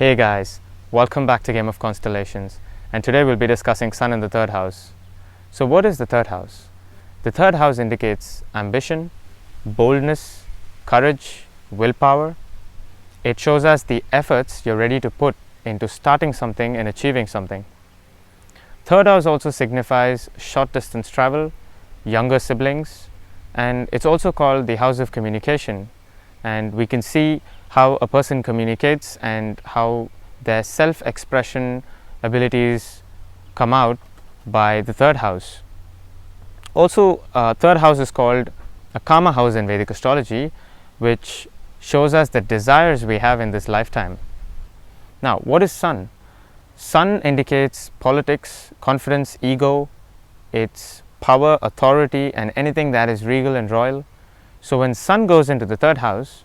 Hey guys, welcome back to Game of Constellations, and today we'll be discussing Sun in the third house. So what is the third house? The third house indicates ambition, boldness, courage, willpower. It shows us the efforts you're ready to put into starting something and achieving something. Third house also signifies short distance travel, younger siblings, and it's also called the house of communication. And we can see how a person communicates and how their self-expression abilities come out by the third house. Also, third house is called a karma house in Vedic astrology, which shows us the desires we have in this lifetime. Now, what is Sun? Sun indicates politics, confidence, ego, it's power, authority, and anything that is regal and royal. So when Sun goes into the third house,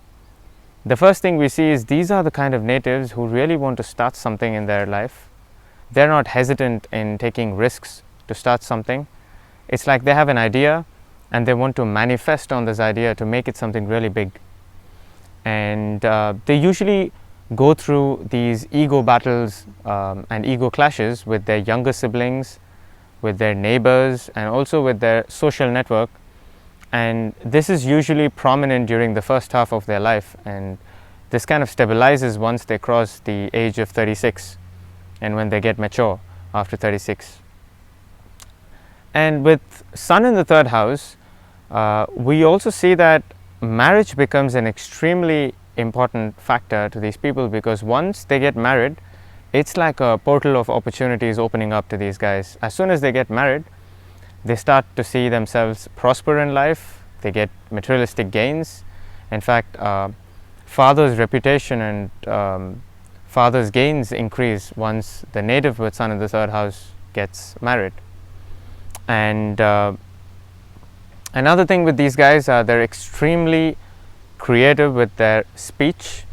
the first thing we see is these are the kind of natives who really want to start something in their life. They're not hesitant in taking risks to start something. It's like they have an idea and they want to manifest on this idea to make it something really big. And they usually go through these ego battles and ego clashes with their younger siblings, with their neighbors, and also with their social network. And this is usually prominent during the first half of their life, and this kind of stabilizes once they cross the age of 36 and when they get mature after 36. And with Sun in the third house, we also see that marriage becomes an extremely important factor to these people, because once they get married, it's like a portal of opportunities opening up to these guys. As soon as they get married, they start to see themselves prosper in life, they get materialistic gains. In fact, father's reputation and father's gains increase once the native with Sun in the third house gets married. And another thing with these guys, they're extremely creative with their speech.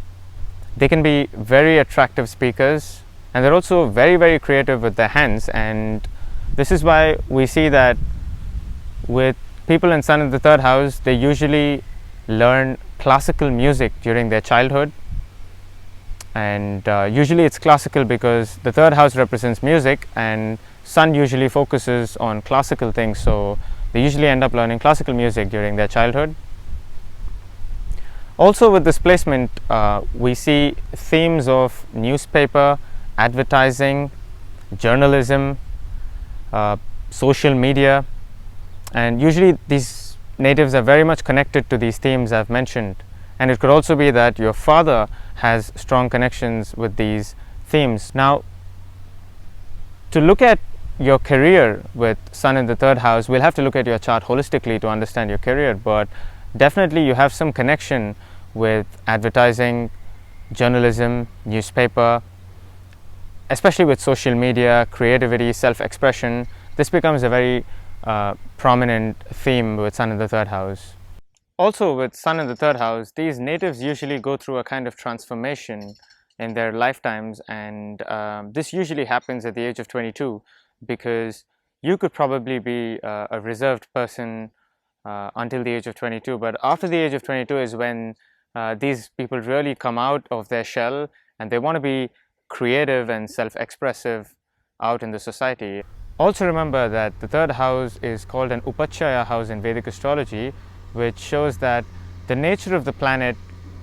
They can be very attractive speakers, and they're also very creative with their hands. And this is why we see that with people in Sun in the third house, they usually learn classical music during their childhood. And usually it's classical because the third house represents music, and Sun usually focuses on classical things, so they usually end up learning classical music during their childhood. Also with this placement, we see themes of newspaper, advertising, journalism, social media, and usually these natives are very much connected to these themes I've mentioned. And it could also be that your father has strong connections with these themes. Now, to look at your career with Sun in the third house, we'll have to look at your chart holistically to understand your career, but definitely you have some connection with advertising, journalism, newspaper, especially with social media, creativity, self-expression. This becomes a very prominent theme with Sun in the third house. Also with Sun in the third house, these natives usually go through a kind of transformation in their lifetimes, and this usually happens at the age of 22, because you could probably be a reserved person until the age of 22, but after the age of 22 is when these people really come out of their shell and they want to be creative and self-expressive out in the society. Also remember that the third house is called an Upachaya house in Vedic astrology, which shows that the nature of the planet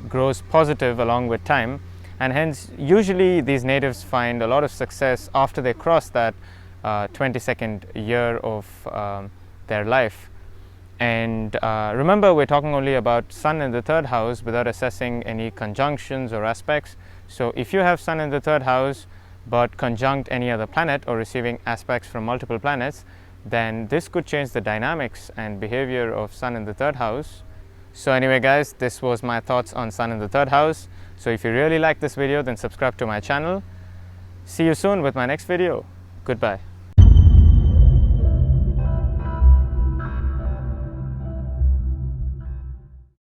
grows positive along with time, and hence usually these natives find a lot of success after they cross that 22nd year of their life. And remember, we're talking only about Sun in the third house without assessing any conjunctions or aspects. So if you have Sun in the third house but conjunct any other planet or receiving aspects from multiple planets, then this could change the dynamics and behavior of Sun in the third house. So anyway guys, this was my thoughts on Sun in the third house. So if you really like this video, then subscribe to my channel. See you soon with my next video. Goodbye.